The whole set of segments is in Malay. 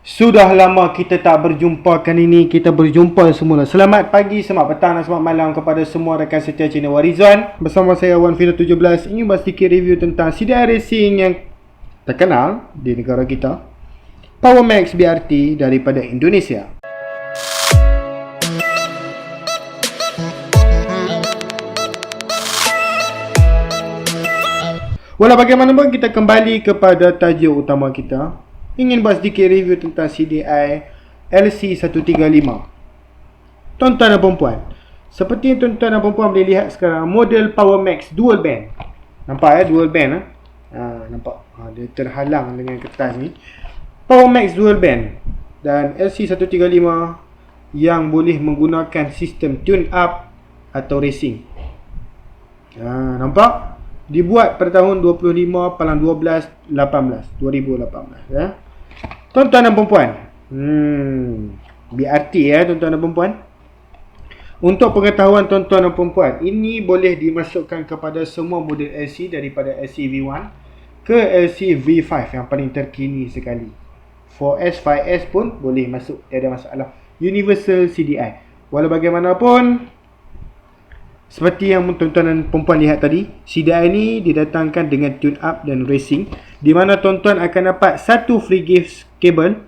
Sudah lama kita tak berjumpa, kali ini kita berjumpa semula. Selamat pagi, selamat petang dan selamat malam kepada semua rakan setia channel Warizon. Bersama saya Wan Fira 17 ingin buat sedikit review tentang CDI Racing yang terkenal di negara kita, Power Max BRT daripada Indonesia. Walau bagaimanapun, kita kembali kepada tajuk utama kita. Ingin buat sedikit review tentang CDI LC135. Tuan-tuan dan perempuan, seperti yang tuan-tuan dan perempuan boleh lihat sekarang, model Power Max dual band. Nampak dual band nampak dia terhalang dengan kertas ni. Power Max dual band dan LC135 yang boleh menggunakan sistem tune up atau racing. Nampak? Dibuat pada tahun 25/12/18 2018 ya. Tuan-tuan dan perempuan, BRT ya tuan-tuan dan perempuan. Untuk pengetahuan tuan-tuan dan perempuan, ini boleh dimasukkan kepada semua model LC, daripada LC V1 ke LC V5 yang paling terkini sekali. 4S, 5S pun boleh masuk, tiada masalah. Universal CDI. Walau bagaimanapun, seperti yang tuan-tuan dan perempuan lihat tadi, CDI ini didatangkan dengan tune up dan racing, di mana tuan-tuan akan dapat satu free gift kabel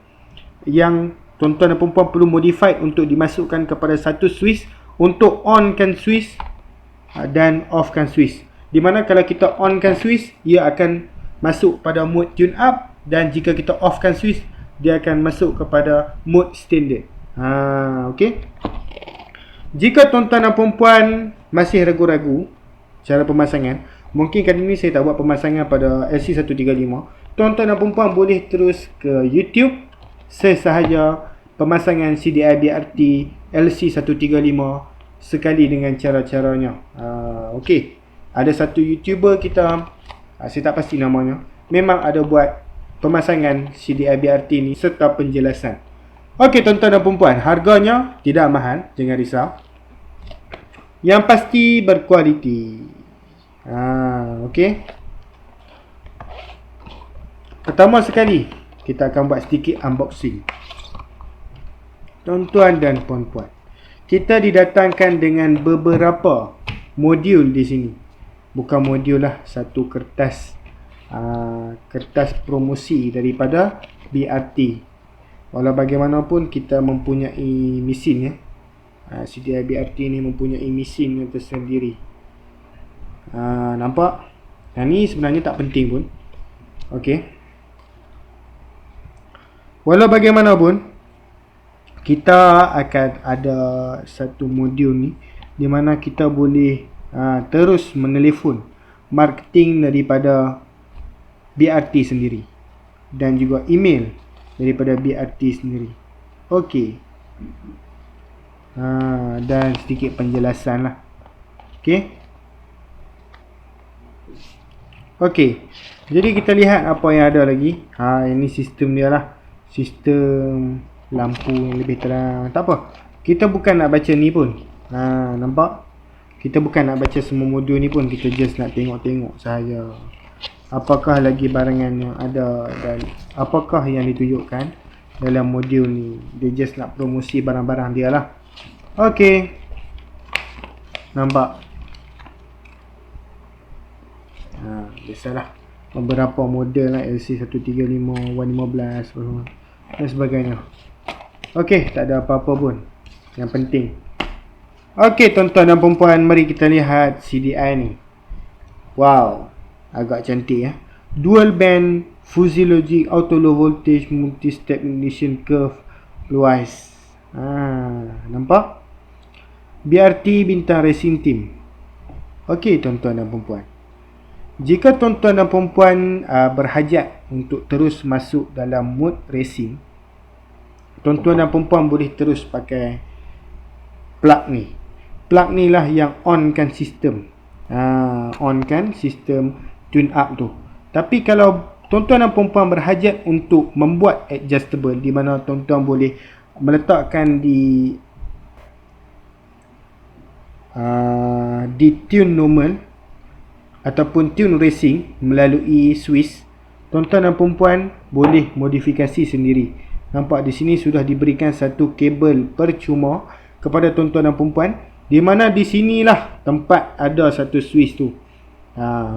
yang tuan-tuan dan perempuan perlu modify untuk dimasukkan kepada satu switch untuk onkan switch dan offkan switch. Di mana kalau kita onkan switch, ia akan masuk pada mode tune up, dan jika kita offkan switch, dia akan masuk kepada mode standard. Okey. Jika tuan-tuan dan perempuan masih ragu-ragu cara pemasangan, mungkin kali ini saya tak buat pemasangan pada LC135, tuan-tuan dan perempuan boleh terus ke YouTube, search sahaja pemasangan CDI BRT LC135 sekali dengan cara-caranya. Okey, ada satu YouTuber kita, saya tak pasti namanya, memang ada buat pemasangan CDI BRT ni serta penjelasan. Okey tuan-tuan dan perempuan, harganya tidak mahal, jangan risau. Yang pasti berkualiti. Okey. Pertama sekali, kita akan buat sedikit unboxing. Tuan-tuan dan puan-puan, kita didatangkan dengan beberapa modul di sini. Bukan modul lah, satu kertas kertas promosi daripada BRT. Walau bagaimanapun, kita mempunyai mesin ya. CDI BRT ni mempunyai mesin yang tersendiri. Nampak? Yang ni sebenarnya tak penting pun. Okey. Walau bagaimanapun, kita akan ada satu modul ni di mana kita boleh terus menelefon marketing daripada BRT sendiri, dan juga email daripada BRT sendiri. Okey. Dan sedikit penjelasan lah. Okey. Okey. Jadi kita lihat apa yang ada lagi. Ini sistem dia lah. Sistem lampu yang lebih terang. Tak apa, kita bukan nak baca ni pun. Nampak? Kita bukan nak baca semua modul ni pun. Kita just nak tengok-tengok sahaja apakah lagi barangan yang ada dan apakah yang ditunjukkan dalam modul ni. Dia just nak promosi barang-barang dia lah. Okey. Nampak? Biasalah, beberapa model lah, LC135, 115 dan sebagainya. Okey, tak ada apa-apa pun yang penting. Okey tuan-tuan dan perempuan, mari kita lihat CDI ni. Wow, agak cantik ya. Dual band fuzzy logic auto low voltage multi step ignition curve luas. Nampak? BRT Bintang Racing Team. Okey tuan-tuan dan perempuan, jika tuan-tuan dan perempuan berhajat untuk terus masuk dalam mode racing, tuan-tuan dan perempuan boleh terus pakai plug ni. Plug ni lah yang onkan sistem. Onkan sistem tune up tu. Tapi kalau tuan-tuan dan perempuan berhajat untuk membuat adjustable, di mana tuan-tuan boleh meletakkan di tune normal ataupun tune racing melalui switch, tuan-tuan dan perempuan boleh modifikasi sendiri. Nampak di sini sudah diberikan satu kabel percuma kepada tuan-tuan dan perempuan, di mana di sinilah tempat ada satu switch tu.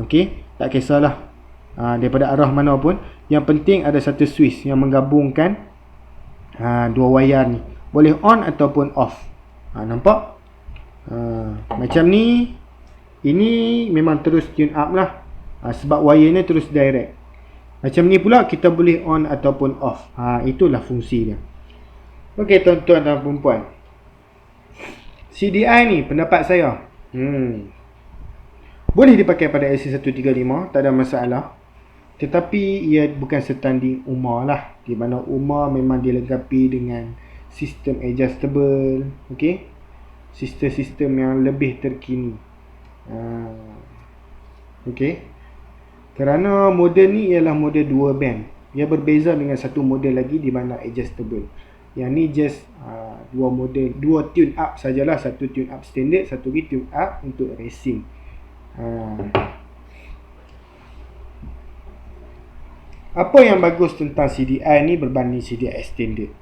Okey, tak kisahlah daripada arah mana pun, yang penting ada satu switch yang menggabungkan dua wayar ni, boleh on ataupun off. Nampak? Macam ni. Ini memang terus tune up lah, sebab wire ni terus direct. Macam ni pula kita boleh on ataupun off. Itulah fungsi dia. Okey tuan-tuan dan perempuan, CDI ni pendapat saya boleh dipakai pada LC135, tak ada masalah. Tetapi ia bukan setanding Umar lah, di mana Umar memang dilengkapi dengan sistem adjustable, okey, sistem-sistem yang lebih terkini. Okey, kerana model ni ialah model 2 band. Ia berbeza dengan satu model lagi di mana adjustable. Yang ni just dua model, dua tune up sajalah. Satu tune up standard, satu lagi tune up untuk racing. Apa yang bagus tentang CDI ni berbanding CDI standard?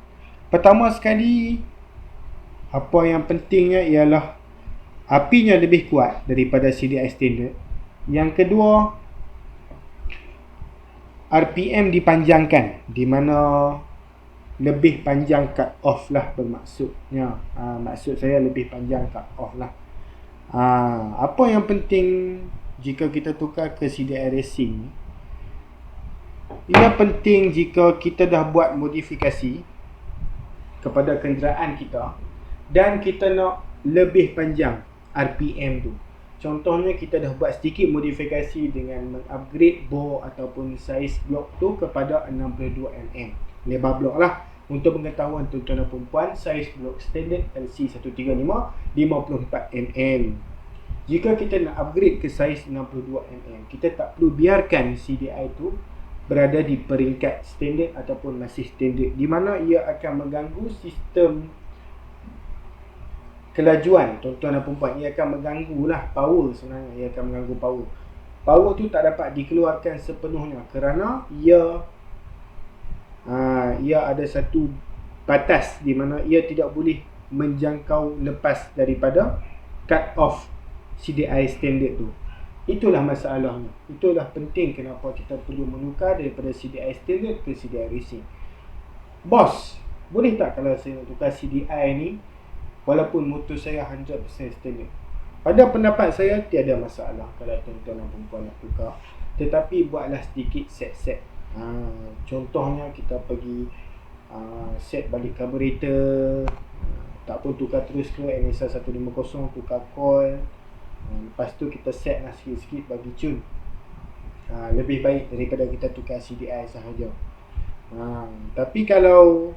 Pertama sekali, apa yang pentingnya ialah apinya lebih kuat daripada CDI standard. Yang kedua, RPM dipanjangkan, di mana lebih panjang cut off lah bermaksudnya. Maksud saya lebih panjang cut off lah. Apa yang penting jika kita tukar ke CDI Racing? Ia penting jika kita dah buat modifikasi kepada kenderaan kita dan kita nak lebih panjang RPM tu. Contohnya kita dah buat sedikit modifikasi dengan mengupgrade bore ataupun saiz blok tu kepada 62mm. Lebar blok lah. Untuk pengetahuan tuan-tuan dan perempuan, saiz blok standard LC135 54mm. Jika kita nak upgrade ke saiz 62mm, kita tak perlu biarkan CDI tu berada di peringkat standard ataupun masih standard, di mana ia akan mengganggu sistem kelajuan tuan-tuan dan perempuan. Ia akan mengganggu lah power sebenarnya. Ia akan mengganggu power. Power tu tak dapat dikeluarkan sepenuhnya kerana ia ada satu batas di mana ia tidak boleh menjangkau lepas daripada cut off CDI standard tu. Itulah masalahnya. Itulah penting kenapa kita perlu menukar daripada CDI standard ke CDI Racing. Bos, boleh tak kalau saya nak tukar CDI ni walaupun motor saya 100% standard? Pada pendapat saya tiada masalah kalau tuan-tuan dan perempuan nak tukar. Tetapi buatlah sedikit set-set. Contohnya kita pergi set balik carburetor, tak pun tukar terus ke NSR 150, tukar coil. Lepas tu kita set lah sikit-sikit bagi tune. Lebih baik daripada kita tukar CDI sahaja. Tapi kalau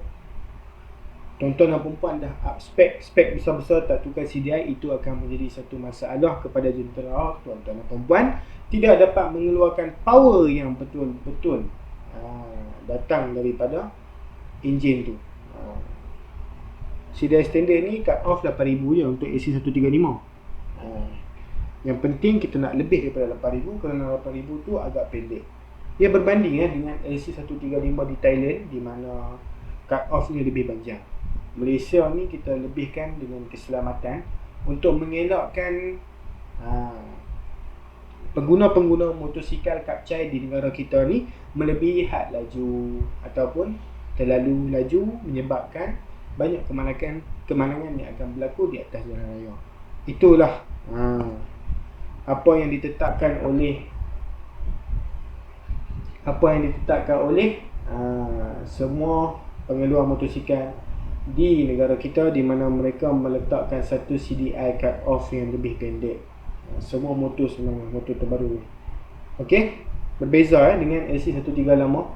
tuan-tuan dan perempuan dah up spek besar-besar tak tukar CDI, itu akan menjadi satu masalah kepada jentera tuan-tuan dan perempuan. Tidak dapat mengeluarkan power yang betul-betul datang daripada enjin tu. CDI standard ni cut off 8,000 je untuk AC135. Yang penting kita nak lebih daripada 8,000, kerana 8,000 tu agak pendek. Ia berbanding dengan AC135 di Thailand, di mana cut off ni lebih panjang. Malaysia ni kita lebihkan dengan keselamatan untuk mengelakkan pengguna-pengguna motosikal kapcai di negara kita ni melebihi had laju ataupun terlalu laju, menyebabkan banyak kemalangan yang akan berlaku di atas jalan raya. Itulah apa yang ditetapkan oleh semua pengeluar motosikal di negara kita, di mana mereka meletakkan satu CDI cut off yang lebih pendek. Semua motor sebenarnya, motor terbaru. Okey, berbeza dengan LC135 lama.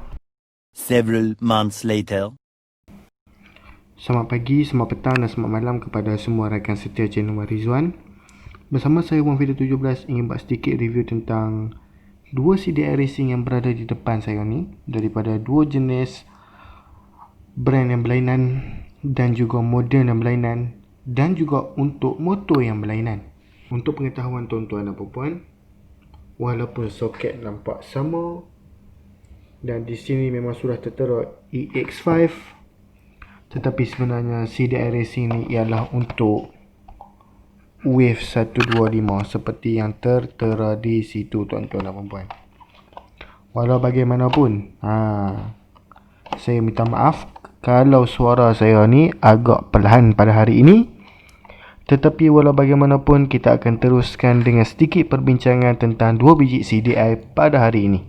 Several months later. Selamat pagi, selamat petang dan selamat malam kepada semua rakan setia channel Rizwan. Bersama saya Wan Video 17 ingin buat sedikit review tentang dua CDI Racing yang berada di depan saya ni, daripada dua jenis brand yang berlainan dan juga model yang berlainan, dan juga untuk motor yang berlainan. Untuk pengetahuan tuan-tuan dan perempuan, walaupun soket nampak sama dan di sini memang sudah tertera EX5 Tetapi sebenarnya CDI Racing ni ialah untuk Wave 125 seperti yang tertera di situ tuan-tuan dan puan-puan. Walau bagaimanapun, saya minta maaf kalau suara saya ni agak perlahan pada hari ini. Tetapi walau bagaimanapun, kita akan teruskan dengan sedikit perbincangan tentang 2 biji CDI pada hari ini.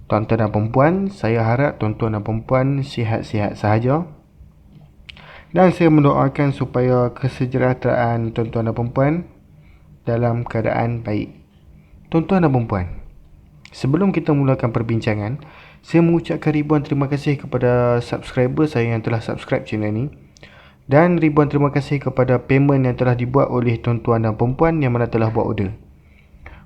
Tuan-tuan dan puan-puan, saya harap tuan-tuan dan puan-puan sihat-sihat sahaja. Dan saya mendoakan supaya kesejahteraan tuan-tuan dan puan-puan dalam keadaan baik. Tuan-tuan dan puan-puan, sebelum kita mulakan perbincangan, saya mengucapkan ribuan terima kasih kepada subscriber saya yang telah subscribe channel ni. Dan ribuan terima kasih kepada payment yang telah dibuat oleh tuan-tuan dan puan-puan yang mana telah buat order.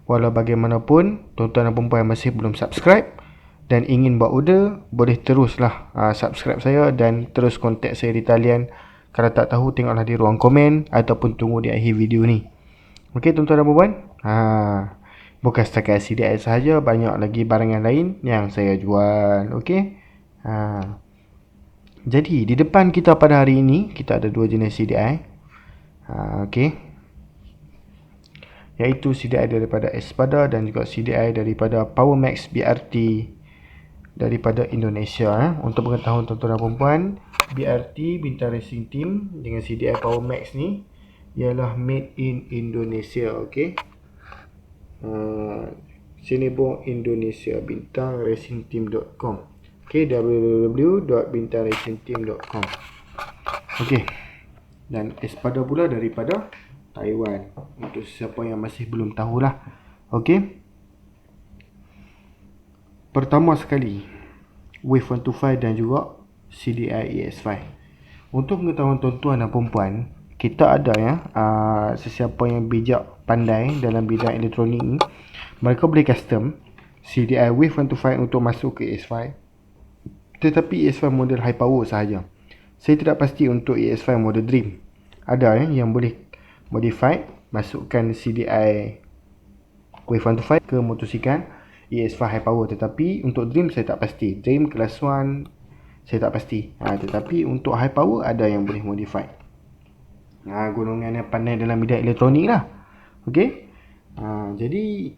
Walau bagaimanapun, tuan-tuan dan puan-puan masih belum subscribe dan ingin buat order, boleh teruslah subscribe saya dan terus kontak saya di talian. Kalau tak tahu, tengoklah di ruang komen ataupun tunggu di akhir video ni. Okey tuan-tuan dan puan-puan, bukan setakat CDI sahaja, banyak lagi barangan lain yang saya jual. Okey. Jadi di depan kita pada hari ini kita ada 2 jenis CDI. Okey. Iaitu CDI daripada Espada dan juga CDI daripada Powermax BRT daripada Indonesia. Untuk pengetahuan tuan-tuan dan puan-puan, BRT Bintang Racing Team dengan CDI Powermax ni ialah made in Indonesia. Okey. Sinebor Indonesia, bintangracingteam.com. Okay, www.bintangracingteam.com. Okay. Dan Espada pula daripada Taiwan. Untuk siapa yang masih belum tahulah. Okay. Pertama sekali, Wave 125 dan juga CDI ES5. Untuk pengetahuan tuan-tuan dan perempuan, kita ada sesiapa yang bijak pandai dalam bidang elektronik ni, mereka boleh custom CDI Wave 125 untuk masuk ke ES5. Tetapi ES5 model high power sahaja. Saya tidak pasti untuk ES5 model Dream. Ada yang boleh modify, masukkan CDI Wave 125 ke motosikal ES5 high power. Tetapi untuk Dream saya tak pasti. Dream kelas 1 saya tak pasti. Tetapi untuk high power ada yang boleh modify. Golongan yang pandai dalam bidang elektronik lah. Okey. Jadi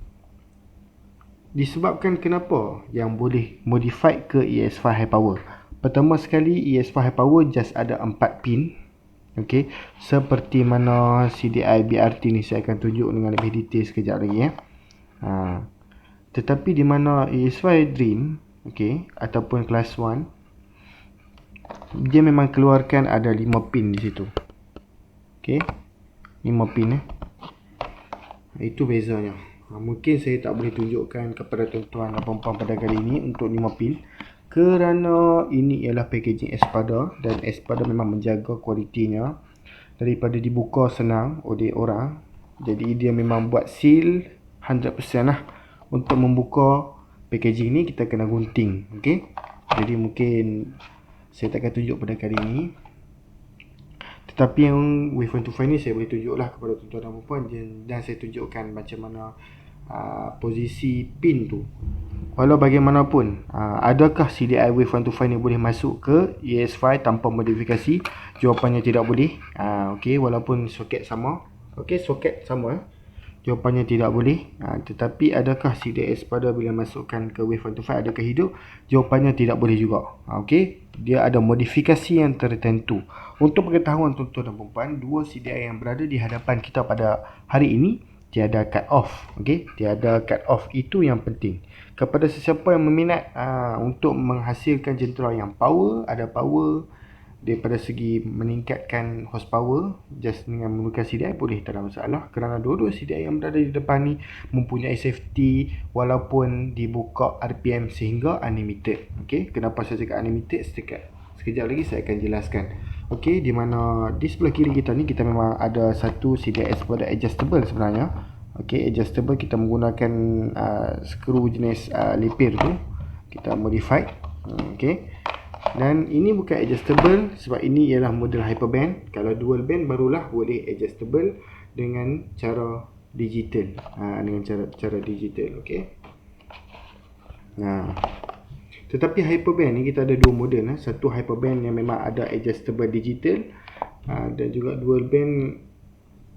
disebabkan kenapa yang boleh modify ke ES5 high power. Pertama sekali, ES5 high power just ada 4 pin. Okey, seperti mana CDI BRT ni saya akan tunjuk dengan lebih detail sekejap lagi Tetapi di mana ES5 Dream, okey, ataupun kelas 1, dia memang keluarkan ada 5 pin di situ. Okey, 5 pin Itu bezanya. Mungkin saya tak boleh tunjukkan kepada tuan-tuan dan puan-puan pada kali ini untuk 5 pin kerana ini ialah packaging Espada dan Espada memang menjaga kualitinya daripada dibuka senang oleh orang. Jadi dia memang buat seal 100% lah. Untuk membuka packaging ni kita kena gunting. Okey. Jadi mungkin saya takkan tunjuk pada kali ini. Tetapi yang Wave 125 ni saya boleh tunjuklah kepada tuan-tuan dan puan-puan dan saya tunjukkan macam mana posisi pin tu. Walau bagaimanapun, adakah CDI Wave 125 ni boleh masuk ke ES5 tanpa modifikasi? Jawapannya tidak boleh. Okey, walaupun soket sama. Okey, soket sama. Jawapannya tidak boleh. Tetapi adakah CDI Espada bila masukkan ke Wave 125 adakah hidup? Jawapannya tidak boleh juga. Okey, dia ada modifikasi yang tertentu. Untuk pengetahuan tuan-tuan dan puan-puan, 2 CDI yang berada di hadapan kita pada hari ini tiada cut off. Okey, tiada cut off. Itu yang penting. Kepada sesiapa yang meminat untuk menghasilkan jentera yang power, ada power daripada segi meningkatkan horsepower, just dengan menggunakan CDI boleh, tak ada masalah. Kerana dua-dua CDI yang berada di depan ni mempunyai safety walaupun dibuka RPM sehingga unlimited. Okey, kenapa saya cakap unlimited? Sekejap lagi saya akan jelaskan. Okey, di mana di sebelah kiri kita ni kita memang ada satu CDI Espada adjustable sebenarnya. Okey, adjustable kita menggunakan skru jenis lipir tu kita modify. Okey. Dan ini bukan adjustable sebab ini ialah model hyperband. Kalau dual band barulah boleh adjustable dengan cara digital. Dengan cara digital, okey. Tetapi hyperband ni kita ada dua model. Satu hyperband yang memang ada adjustable digital, dan juga dual band.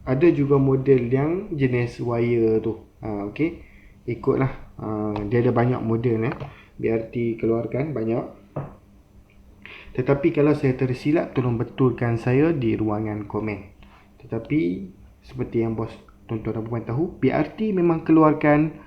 Ada juga model yang jenis wire tu. Okey, ikutlah. Dia ada banyak model BRT keluarkan banyak. Tetapi kalau saya tersilap, tolong betulkan saya di ruangan komen. Tetapi seperti yang bos tuan-tuan dan puan tahu, BRT memang keluarkan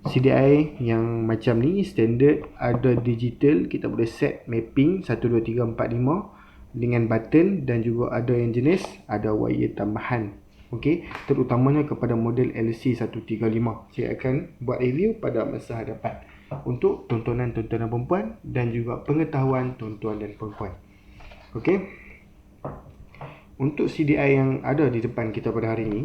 CDI yang macam ni, standard, ada digital. Kita boleh set mapping 1, 2, 3, 4, 5 dengan button, dan juga ada yang jenis ada wire tambahan. Okey, terutamanya kepada model LC135. Saya akan buat review pada masa hadapan untuk tontonan tuan-tuan dan perempuan dan juga pengetahuan tuan-tuan dan perempuan. Okey, untuk CDI yang ada di depan kita pada hari ini,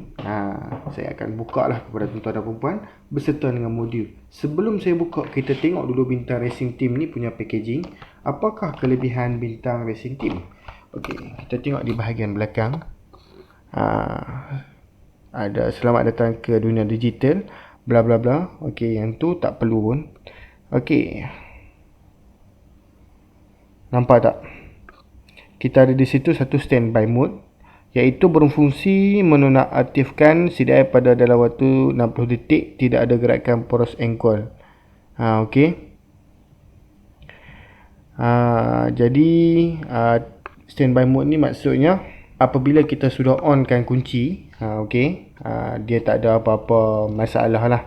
saya akan buka lah kepada tuan-tuan dan perempuan beserta dengan modul. Sebelum saya buka, kita tengok dulu Bintang Racing Team ni punya packaging. Apakah kelebihan Bintang Racing Team? Okey, kita tengok di bahagian belakang. Ada selamat datang ke dunia digital, bla bla bla. Okey, yang tu tak perlu pun. Okey, nampak tak? Kita ada di situ satu standby mode, iaitu berfungsi menonaktifkan CDI pada dalam waktu 60 detik, tidak ada gerakan poros ankle. Okey. Jadi standby mode ni maksudnya apabila kita sudah onkan kunci, dia tak ada apa-apa masalah lah.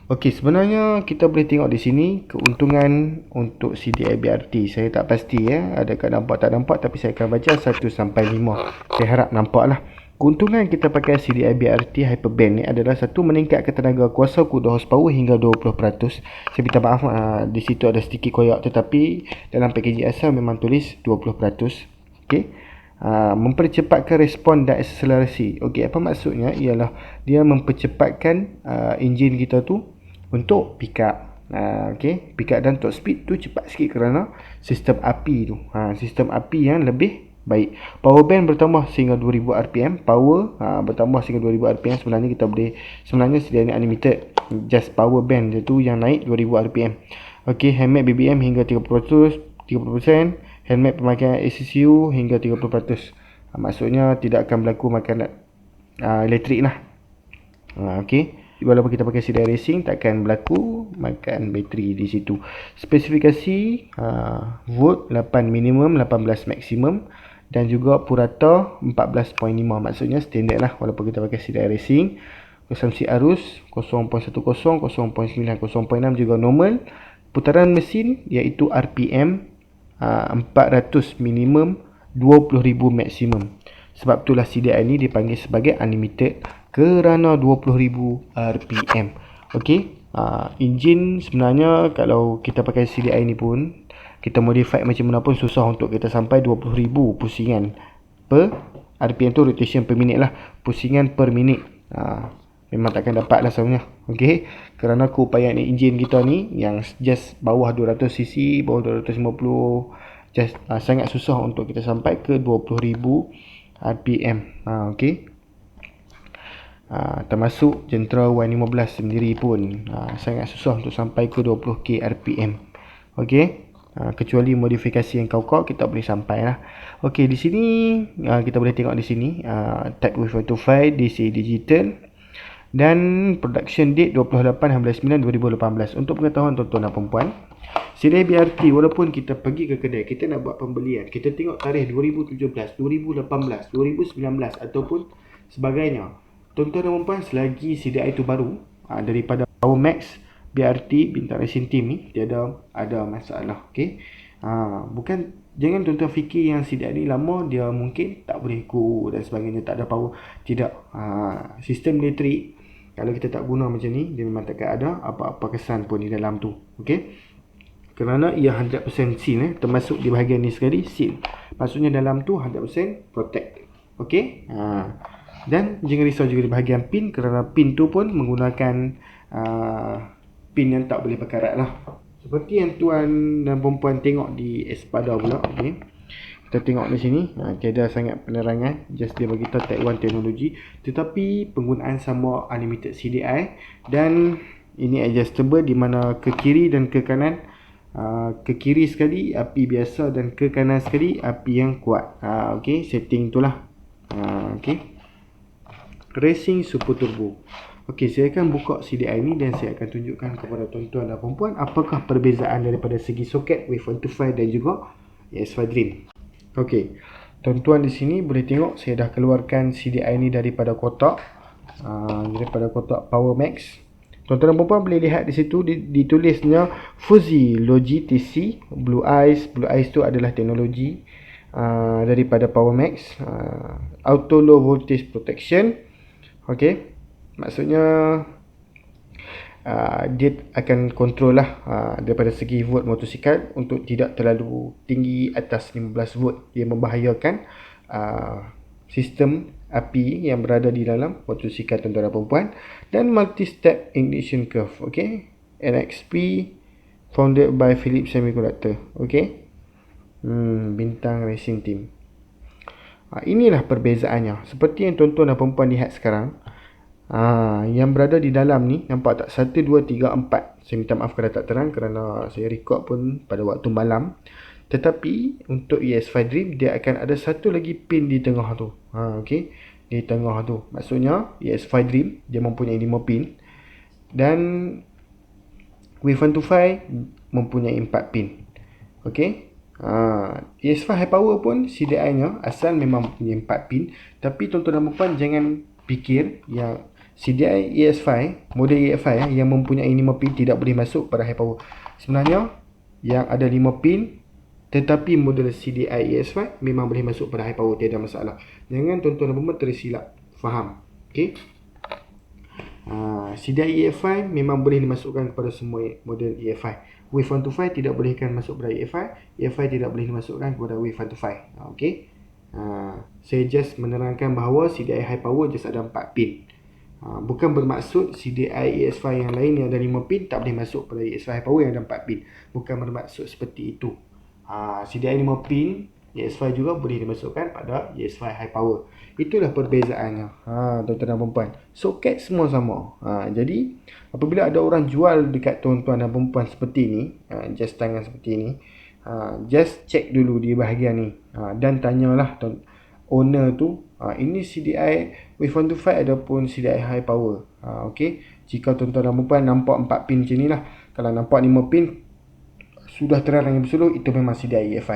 Okey, sebenarnya kita boleh tengok di sini keuntungan untuk CDI BRT. Saya tak pasti adakah nampak tak nampak, tapi saya akan baca 1 sampai 5. Saya harap nampak lah. Keuntungan kita pakai CDI BRT Hyperband ni adalah satu, meningkatkan tenaga kuasa kuda horsepower hingga 20%. Saya minta maaf, di situ ada sedikit koyak, tetapi dalam packaging asal memang tulis 20%. Okey. Mempercepatkan respon dan akselerasi. Okey, apa maksudnya? Ialah dia mempercepatkan enjin kita tu untuk pick up. Okey, pick up dan top speed tu cepat sikit kerana sistem api tu. Sistem api yang lebih baik. Power band bertambah sehingga 2000 RPM. Power bertambah sehingga 2000 RPM. Sebenarnya sedia ni unlimited. Just power band je tu yang naik 2000 RPM. Okey, handmade BBM hingga 30%. Handmade pemakaian ACCU hingga 30%. Maksudnya tidak akan berlaku makan elektrik lah. Okey, walaupun kita pakai CDI Racing, takkan berlaku makan bateri di situ. Spesifikasi volt 8 minimum, 18 maksimum, dan juga purata 14.5. Maksudnya standard lah walaupun kita pakai CDI Racing. Konsumsi arus 0.10, 0.9, 0.6 juga normal. Putaran mesin iaitu RPM 400 minimum, 20,000 maksimum. Sebab itulah CDI ni dipanggil sebagai unlimited, kerana 20,000 RPM. Okey, enjin sebenarnya kalau kita pakai CDI ni pun, kita modify macam mana pun susah untuk kita sampai 20,000 pusingan per RPM tu, rotation per minit lah, pusingan per minit. Memang takkan dapat lah sebenarnya. Okey, kerana keupayaan enjin kita ni yang just bawah 200cc, bawah 250, just sangat susah untuk kita sampai ke 20,000 RPM. Okey, termasuk Gentra 115 sendiri pun sangat susah untuk sampai ke 20k RPM. Okey, kecuali modifikasi yang kau kita boleh sampai lah. Okey, di sini kita boleh tengok di sini type W425 DC digital dan production date 28/9/2018. Untuk pengetahuan tuan-tuan dan perempuan, CDI BRT walaupun kita pergi ke kedai, kita nak buat pembelian, kita tengok tarikh 2017, 2018, 2019 ataupun sebagainya, tuan-tuan dan perempuan, selagi CDI itu baru daripada Power Max BRT Bintang Racing Team ni, tiada ada masalah. Okey, bukan, jangan tuan-tuan fikir yang CDI ni lama dia mungkin tak boleh go dan sebagainya, tak ada power. Tidak. Sistem elektrik kalau kita tak guna macam ni, dia memang takkan ada apa-apa kesan pun di dalam tu. Okey, kerana ia 100% seal, termasuk di bahagian ni sekali seal. Maksudnya dalam tu 100% protect. Okey, dan jangan risau juga di bahagian pin, kerana pin tu pun menggunakan pin yang tak boleh berkarat lah. Seperti yang tuan dan perempuan tengok di Espada pula. Okey, kita tengok di sini, tiada sangat penerangan, just dia bagi tahu Type 1 teknologi, tetapi penggunaan sama unlimited CDI, dan ini adjustable di mana ke kiri dan ke kanan ke kiri sekali api biasa dan ke kanan sekali api yang kuat. Okey, setting itulah. Okey. Racing Super Turbo. Okey, saya akan buka CDI ni dan saya akan tunjukkan kepada tuan-tuan dan puan-puan apakah perbezaan daripada segi soket Wave125 dan juga ES5 Dream. Okey, tuan-tuan di sini boleh tengok saya dah keluarkan CDI ni daripada kotak, daripada kotak Power Max. Tuan-tuan dan puan-puan boleh lihat di situ ditulisnya Fuzi Logi TC Blue Eyes. Blue Eyes tu adalah teknologi daripada Power Max, Auto Low Voltage Protection. Okey, maksudnya dia akan kontrol lah daripada segi volt motosikal untuk tidak terlalu tinggi atas 15 volt. Dia membahayakan sistem api yang berada di dalam motosikal tuan-tuan dan perempuan. Dan multi-step ignition curve. Okay, NXP founded by Philips Semiconductor. Okay, Bintang Racing Team. Inilah perbezaannya. Seperti yang tuan-tuan dan perempuan lihat sekarang, yang berada di dalam ni, nampak tak? 1, 2, 3, 4. Saya minta maaf kalau tak terang kerana saya record pun pada waktu malam. Tetapi untuk ES5 Dream dia akan ada satu lagi pin di tengah tu. Okey, di tengah tu. Maksudnya ES5 Dream dia mempunyai 5 pin dan Wave125 mempunyai 4 pin. Okey. ES5 High Power pun CDI-nya asal memang mempunyai 4 pin, tapi tuan-tuan dan puan jangan fikir yang CDI ES5, model ES5 yang mempunyai 5 pin tidak boleh masuk pada High Power. Sebenarnya yang ada 5 pin tetapi model CDI ES5 memang boleh masuk pada High Power, tiada masalah. Jangan tuan-tuan dan puan tersilap faham. Okey. CDI ES5 memang boleh dimasukkan kepada semua model ES5. Wave125 tidak bolehkan masuk pada ES5. ES5 tidak boleh dimasukkan kepada Wave125. Okey. Saya just menerangkan bahawa CDI High Power just ada 4 pin. Bukan bermaksud CDI ES5 yang lain yang ada 5 pin tak boleh masuk pada ES5 High Power yang ada 4 pin. Bukan bermaksud seperti itu. CDI 5 pin ES5 juga boleh dimasukkan pada ES5 High Power. Itulah perbezaannya, tuan-tuan dan perempuan. Soket semua sama. Jadi apabila ada orang jual dekat tuan-tuan dan perempuan seperti ni, just tangan seperti ni, just check dulu di bahagian ni, dan tanyalah owner tu, ini CDI Wave125 ataupun CDI High Power. Okey, jika tuan-tuan dan perempuan nampak 4 pin macam ni lah, kalau nampak 5 pin sudah terang yang bersuluh, itu memang CDI ES5.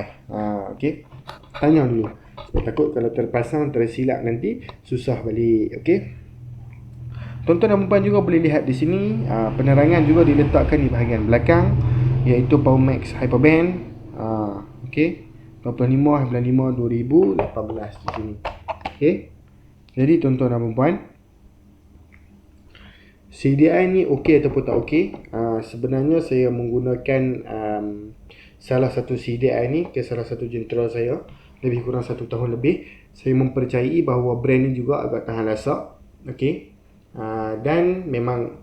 Okey, tanya dulu. Saya takut kalau terpasang tersilap nanti susah balik. Okey, tuan-tuan dan perempuan juga boleh lihat di sini, penerangan juga diletakkan di bahagian belakang, iaitu Power Max Hyperband. Okey, 25/5/2018 di sini. Okey, jadi tuan-tuan dan perempuan, CDI ni okey ataupun tak okey, sebenarnya saya menggunakan salah satu CDI ni ke salah satu jentera saya lebih kurang 1 tahun lebih. Saya mempercayai bahawa brand ni juga agak tahan lasak. Okey, dan memang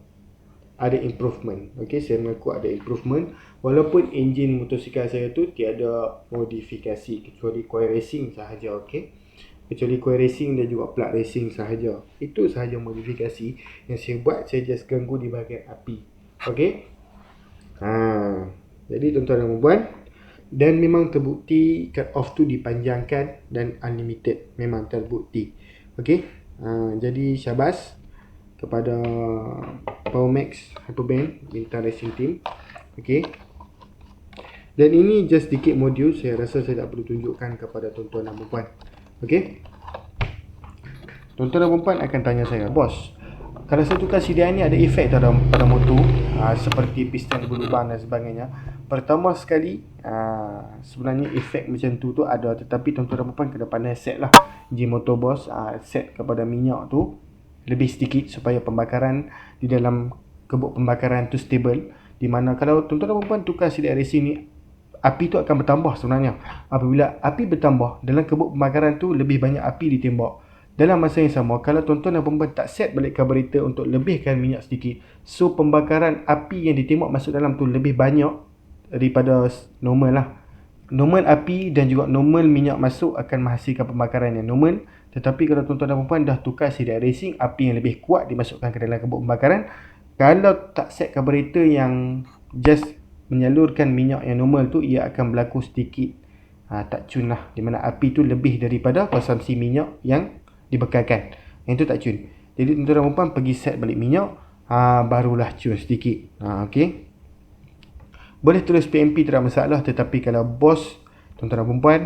ada improvement. Okey, saya mengaku ada improvement walaupun enjin motosikal saya tu tiada modifikasi kecuali coil racing sahaja. Okey, kecuali coil racing dan juga plug racing sahaja. Itu sahaja modifikasi yang saya buat. Saya just ganggu di bahagian api. Okey. Jadi tuan-tuan dan puan, dan memang terbukti cut off tu dipanjangkan dan unlimited, memang terbukti. Okey. Jadi syabas kepada Power Max Hyperband Bintang Racing Team. Okey. Dan ini just sedikit modul, saya rasa saya tak perlu tunjukkan kepada tuan-tuan dan puan. Okey. Tuan-tuan dan puan akan tanya saya, bos, kalau saya tukar CDI ni ada efek tak pada motor, seperti piston berlubang dan sebagainya? Pertama sekali, sebenarnya efek macam tu ada, tetapi tuan-tuan dan puan kena pandai set lah engine motor bos, set kepada minyak tu lebih sedikit supaya pembakaran di dalam kebuk pembakaran tu stable. Di mana kalau tuan-tuan dan puan tukar CDI racing ni, api tu akan bertambah sebenarnya. Apabila api bertambah dalam kebuk pembakaran tu, lebih banyak api ditembak. Dalam masa yang sama, kalau tuan-tuan dan puan tak set balik karburator untuk lebihkan minyak sedikit, so pembakaran api yang ditembak masuk dalam tu lebih banyak daripada normal lah. Normal api dan juga normal minyak masuk akan menghasilkan pembakaran yang normal. Tetapi kalau tuan-tuan dan puan dah tukar CDI racing, api yang lebih kuat dimasukkan ke dalam kebuk pembakaran. Kalau tak set karburator yang just menyalurkan minyak yang normal tu, ia akan berlaku sedikit tak cun lah, di mana api tu lebih daripada konsumsi minyak yang dibekalkan. Yang tu tak cun. Jadi tuan-tuan dan puan pergi set balik minyak, barulah cun sedikit. Okey. Boleh terus PMP, tak ada masalah, tetapi kalau bos tuan-tuan dan puan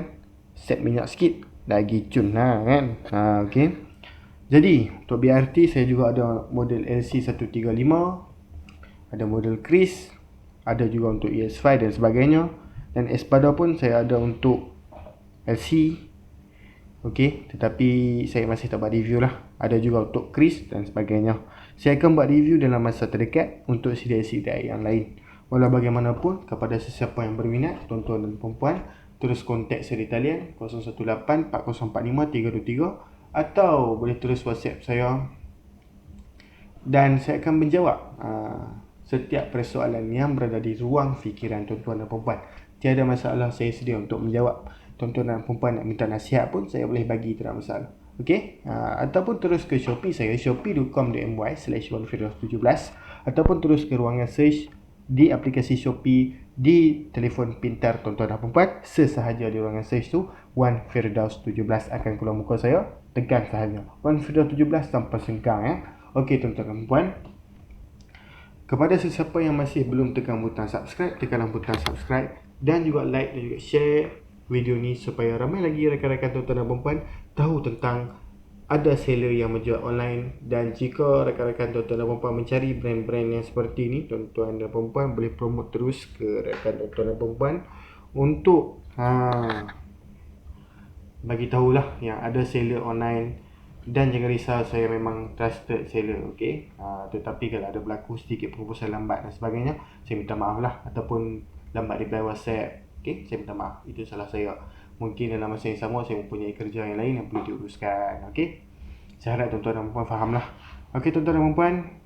set minyak sikit, lagi cun lah kan. Okey. Jadi untuk BRT saya juga ada model LC135, ada model Kris, ada juga untuk ES5 dan sebagainya. Dan Espada pun saya ada untuk LC. Okey, tetapi saya masih tak buat review lah. Ada juga untuk Kris dan sebagainya. Saya akan buat review dalam masa terdekat untuk CDI yang lain. Walau bagaimanapun, kepada sesiapa yang berminat, tuan-tuan dan perempuan, terus kontak saya di talian 018 4045 323 atau boleh terus WhatsApp saya dan saya akan menjawab setiap persoalan yang berada di ruang fikiran tuan-tuan dan perempuan. Tiada masalah, saya sedia untuk menjawab. Tuan-tuan dan perempuan nak minta nasihat pun saya boleh bagi, tidak masalah. Okey, ataupun terus ke Shopee saya, shopee.com.my/1firdaus17, ataupun terus ke ruangan search di aplikasi Shopee di telefon pintar tuan-tuan dan perempuan. Sesahaja di ruangan search tu Wan Firdaus 17 akan keluar muka saya, tekan sahaja Wan Firdaus 17 tanpa sengkang ya. Okey tuan-tuan dan perempuan, kepada sesiapa yang masih belum tekan butang subscribe, tekanlah butang subscribe dan juga like dan juga share video ni supaya ramai lagi rakan-rakan tuan-tuan dan perempuan tahu tentang ada seller yang menjual online. Dan jika rakan-rakan tuan-tuan dan perempuan mencari brand-brand yang seperti ni, tuan-tuan dan perempuan boleh promote terus ke rakan tuan-tuan dan perempuan untuk bagi tahulah yang ada seller online. Dan jangan risau, saya memang trusted seller, okey. Tetapi kalau ada berlaku sedikit proposal lambat dan sebagainya, saya minta maaf lah. Ataupun lambat reply WhatsApp, okey, saya minta maaf. Itu salah saya. Mungkin dalam masa yang sama saya mempunyai kerja yang lain yang perlu diuruskan, okey. Saya harap tuan-tuan dan perempuan faham lah. Okey tuan-tuan dan perempuan,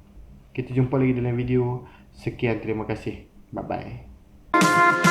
kita jumpa lagi dalam video. Sekian, terima kasih. Bye-bye.